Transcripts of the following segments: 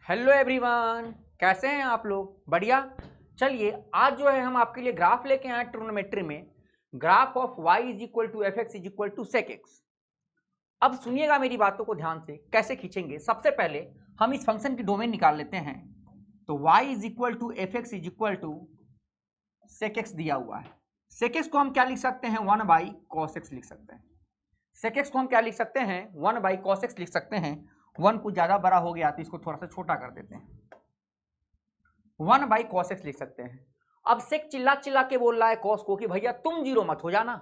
Hello everyone, कैसे हैं आप लोग? बढ़िया। चलिए आज जो है हम आपके लिए ग्राफ लेके आए ट्रिग्नोमेट्री में, graph of y is equal to f x is equal to sec x. अब सुनिएगा मेरी बातों को ध्यान से, कैसे खींचेंगे। सबसे पहले हम इस फंक्शन की डोमेन निकाल लेते हैं। तो y is equal to f x is equal to sec x दिया हुआ है। सेक एक्स को हम क्या लिख सकते हैं? 1 बाई कॉस एक्स लिख सकते हैं। सेक एक्स को हम क्या लिख सकते हैं? 1 बाई कॉस एक्स लिख सकते हैं। 1 कुछ ज्यादा बड़ा हो गया तो इसको थोड़ा सा छोटा कर देते हैं। 1 बाई कॉस एक्स लिख सकते हैं। अब सेक चिल्ला चिल्ला के बोल रहा है कॉस को कि भैया तुम जीरो मत हो जाना।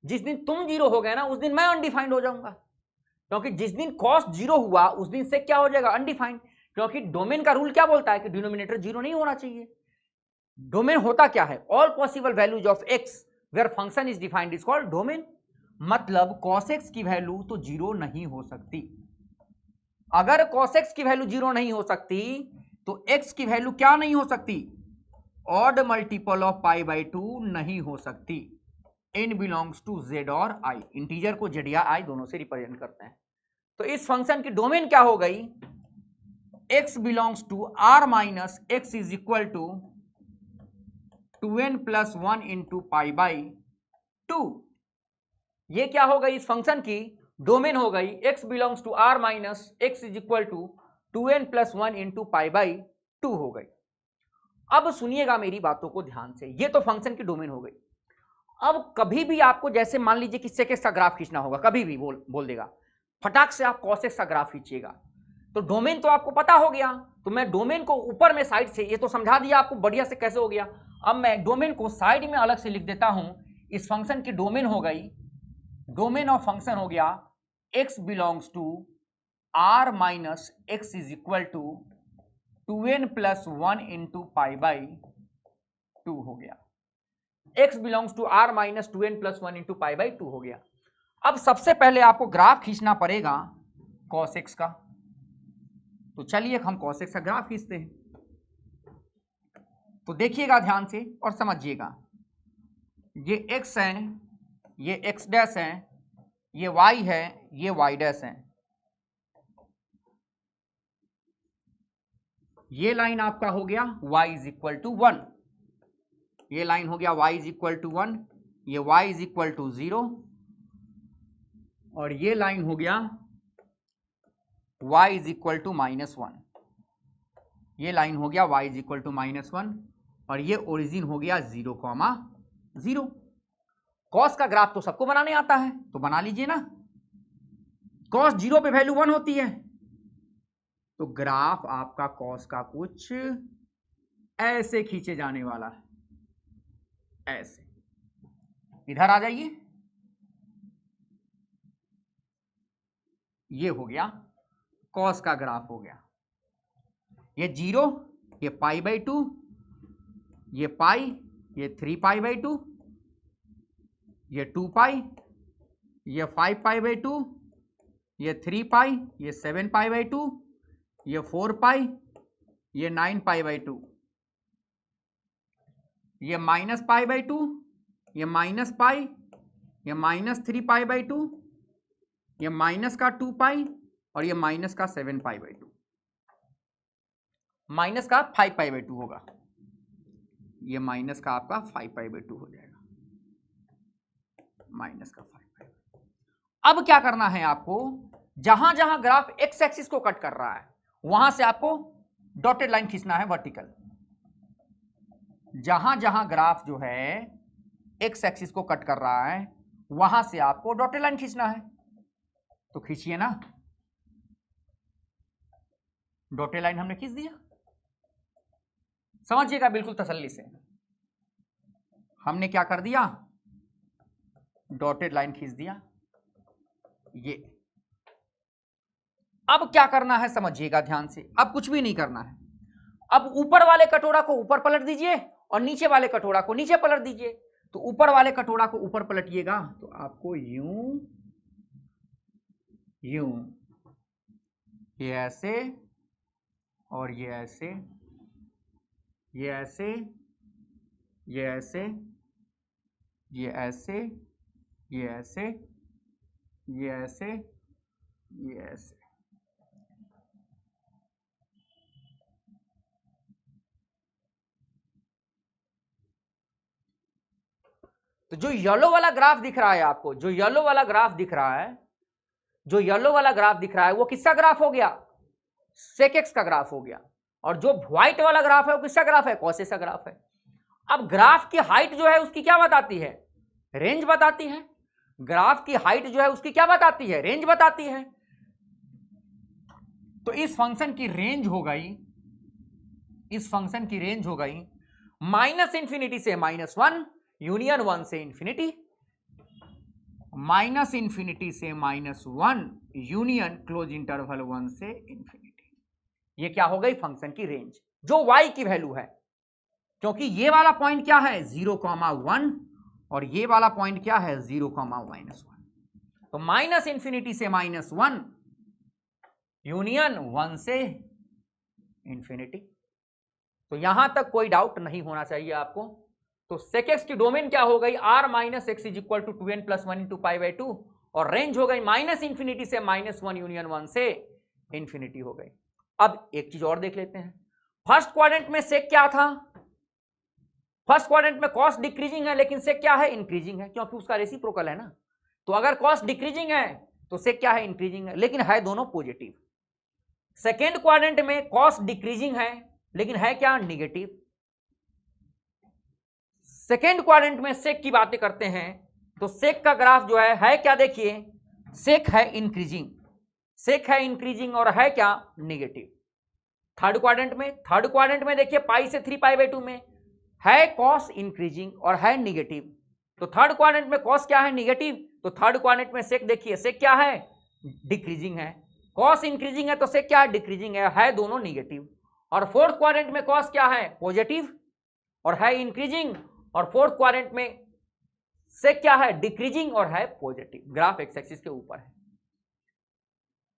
जिस दिन तुम जीरो हो गए ना उस दिन मैं अनडिफाइंड हो जाऊंगा, क्योंकि जिस दिन कॉस जीरो हुआ उस दिन सेक क्या हो जाएगा? अनडिफाइंड। क्योंकि डोमेन का रूल क्या बोलता है कि डिनोमिनेटर जीरो नहीं होना चाहिए। डोमेन होता क्या है? All possible values of x where function is defined is called domain. मतलब कॉस एक्स की वैल्यू तो जीरो नहीं हो सकती। अगर cos x की वैल्यू जीरो नहीं हो सकती तो x की वैल्यू क्या नहीं हो सकती? Odd multiple of pi by to नहीं हो सकती। n बिलोंग्स टू z और i। इंटीजर को z या i दोनों से रिप्रेजेंट करते हैं। तो इस फंक्शन की डोमेन क्या हो गई? x belongs to r minus x is equal to 2n plus 1 into pi by two. ये क्या हो गई? इस फंक्शन की डोमेन हो गई x belongs to r minus x is equal to 2n plus 1 into pi by two हो गई। अब सुनिएगा मेरी बातों को ध्यान से, ये तो फंक्शन की डोमेन हो गई। अब कभी भी आपको जैसे मान लीजिए कि सेक एक्स का ग्राफ खींचना होगा, कभी भी बोल देगा फटाक से आप कॉस एक्स का ग्राफ खींचिएगा। तो डोमेन तो आपको पता हो गया, तो मैं डोमेन को ऊपर में साइड से, ये तो समझा दिया आपको बढ़िया से कैसे हो गया। अब मैं डोमेन को साइड में अलग से लिख देता हूं। इस फंक्शन की डोमेन हो गई, डोमेन ऑफ फंक्शन हो गया x belongs to r minus x is equal to 2n plus 1 into pi by two हो गया। x belongs to r minus 2n plus 1 into pi by two हो गया। अब सबसे पहले आपको ग्राफ खींचना पड़ेगा cos x का। तो चलिए हम cos x का ग्राफ खींचते हैं। तो देखिएगा ध्यान से और समझिएगा। ये x है, ये x डैश है, ये y है, ये y डैश है। ये लाइन आपका हो गया y इज इक्वल टू 1, ये लाइन हो गया y इज इक्वल टू 1, ये y इज इक्वल टू 0, और ये लाइन हो गया y इज इक्वल टू -1। ये लाइन हो गया y इज इक्वल टू -1, और ये ओरिजिन हो गया 0,0। कॉस का ग्राफ तो सबको बनाने आता है, तो बना लीजिए ना। कॉस 0 पे वैल्यू 1 होती है, तो ग्राफ आपका कॉस का कुछ ऐसे खींचे जाने वाला है, ऐसे। इधर आ जाइए, ये हो गया कॉस का ग्राफ हो गया। ये 0, ये पाई बाई 2, ये पाई, ये 3 पाई बाई 2, ये 2 पाई, ये 5 पाई बाई 2, ये 3 पाई, ये 7 पाई बाई 2, ये 4 पाई, ये 9 पाई बाई 2, ये माइनस पाई बाई 2, ये माइनस पाई, ये -3 पाई बाई 2, ये माइनस का 2 पाई, और ये माइनस का 7 पाई बाई 2, माइनस का 5 पाई बाई 2 होगा। ये माइनस का आपका 5 पाई बाई 2 हो जाएगा, माइनस का 5 पाई। अब क्या करना है आपको? जहां जहां ग्राफ एक्स एक्सिस को कट कर रहा है वहां से आपको डॉटेड लाइन खींचना है वर्टिकल। जहां जहां ग्राफ जो है एक्स एक्सिस को कट कर रहा है वहां से आपको डॉटेड लाइन खींचना है। तो खींचिए ना, डॉटेड लाइन हमने खींच दिया। समझिएगा बिल्कुल तसल्ली से, हमने क्या कर दिया? डॉटेड लाइन खींच दिया। ये अब क्या करना है समझिएगा ध्यान से, अब कुछ भी नहीं करना है। अब ऊपर वाले कटोरा को ऊपर पलट दीजिए और नीचे वाले कटोरा को नीचे पलट दीजिए। तो ऊपर वाले कटोरा को ऊपर पलटिएगा तो आपको यूं यूं, ये ऐसे, और ये ऐसे, ये ऐसे, ये ऐसे, ये ऐसे, ये ऐसे, ये ऐसे, ये ऐसे। तो जो येलो वाला ग्राफ दिख रहा है आपको, जो येलो वाला ग्राफ दिख रहा है, जो येलो वाला ग्राफ दिख रहा है वो किसका ग्राफ हो गया? सेक एक्स का ग्राफ हो गया। और जो व्हाइट वाला ग्राफ है वो किसका ग्राफ है? कॉस एक्स का ग्राफ है। अब ग्राफ की हाइट जो है उसकी क्या बताती है? रेंज बताती है। ग्राफ की हाइट जो है उसकी क्या बताती है? रेंज बताती है। तो इस फंक्शन की रेंज हो गई, इस फंक्शन की रेंज हो गई -∞ से -1 यूनियन 1 से इंफिनिटी, -∞ से -1 यूनियन क्लोज इंटरवल 1 से इंफिनिटी। ये क्या हो गई? फंक्शन की रेंज, जो y की वैल्यू है। क्योंकि ये वाला पॉइंट क्या है? 0,1 और ये वाला पॉइंट क्या है? 0,-1। तो -∞ से -1 यूनियन 1 से इंफिनिटी। तो यहां तक कोई डाउट नहीं होना चाहिए आपको। तो sec x की डोमेन क्या हो गई? r - x = 2n + 1 × π/2 और रेंज हो गई -∞ से -1 यूनियन 1 से इंफिनिटी हो गई। अब एक चीज और देख लेते हैं। फर्स्ट क्वाड्रेंट में sec क्या था? फर्स्ट क्वाड्रेंट में कॉस डिक्रीजिंग है, लेकिन sec क्या है? इंक्रीजिंग है, क्योंकि उसका रेसिप्रोकल है ना। तो अगर कॉस डिक्रीजिंग है तो sec क्या है? इंक्रीजिंग है, लेकिन है दोनों पॉजिटिव। सेकेंड क्वाड्रेंट में कॉस डिक्रीजिंग है, लेकिन है क्या? निगेटिव। सेकेंड क्वाड्रेंट में सेक की बातें करते हैं तो सेक का ग्राफ जो है क्या? देखिए, सेक है इंक्रीजिंग, सेक है इंक्रीजिंग और है क्या? निगेटिव। थर्ड क्वाड्रेंट में देखिए पाई से 3π/2 में है कॉस इंक्रीजिंग और है निगेटिव। तो थर्ड क्वाड्रेंट में कॉस क्या है? निगेटिव। तो थर्ड क्वाड्रेंट में सेक देखिए, सेक क्या है? डिक्रीजिंग है। कॉस इंक्रीजिंग है तो सेक क्या है? डिक्रीजिंग है दोनों निगेटिव। और फोर्थ क्वाड्रेंट में कॉस क्या है? पॉजिटिव और है इंक्रीजिंग। और फोर्थ क्वाड्रेंट में सेक क्या है? डिक्रीजिंग और है पॉजिटिव। ग्राफ एक्स एक्सिस के ऊपर है।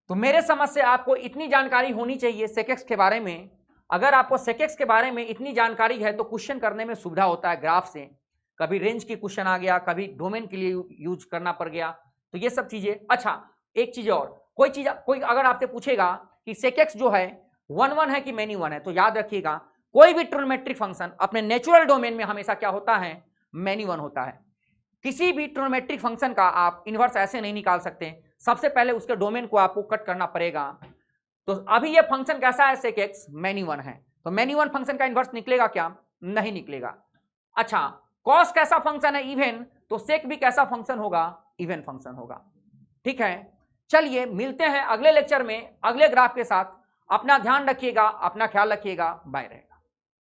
तो मेरे समझ से आपको इतनी जानकारी होनी चाहिए सेक एक्स के बारे में। अगर आपको सेक एक्स के बारे में इतनी जानकारी है तो क्वेश्चन करने में सुविधा होता है ग्राफ से। कभी रेंज की क्वेश्चन आ गया, कभी डोमेन के लिए यूज करना पड़ गया, तो ये सब चीजें। अच्छा, एक चीज और, कोई अगर आपसे पूछेगा कि सेक एक्स जो है 1 है कि मैनी 1 है, तो याद रखिएगा कोई भी ट्रिग्नोमेट्रिक फंक्शन अपने नेचुरल डोमेन में हमेशा क्या होता है? मैनी 1 होता है। किसी भी ट्रिग्नोमेट्रिक फंक्शन का आप इनवर्स ऐसे नहीं निकाल सकते, सबसे पहले उसके डोमेन को आपको कट करना पड़ेगा। तो अभी ये फंक्शन कैसा है? सेक एक्स मैनी 1 है, तो मैनी 1 फंक्शन का इनवर्स निकलेगा क्या? नहीं निकलेगा। अच्छा, कॉस कैसा फंक्शन है? इवन। तो सेक भी कैसा फंक्शन होगा? इवन फंक्शन होगा। ठीक है, चलिए मिलते हैं अगले लेक्चर में अगले ग्राफ के साथ। अपना ध्यान रखिएगा, अपना ख्याल रखिएगा, बाय रहेगा।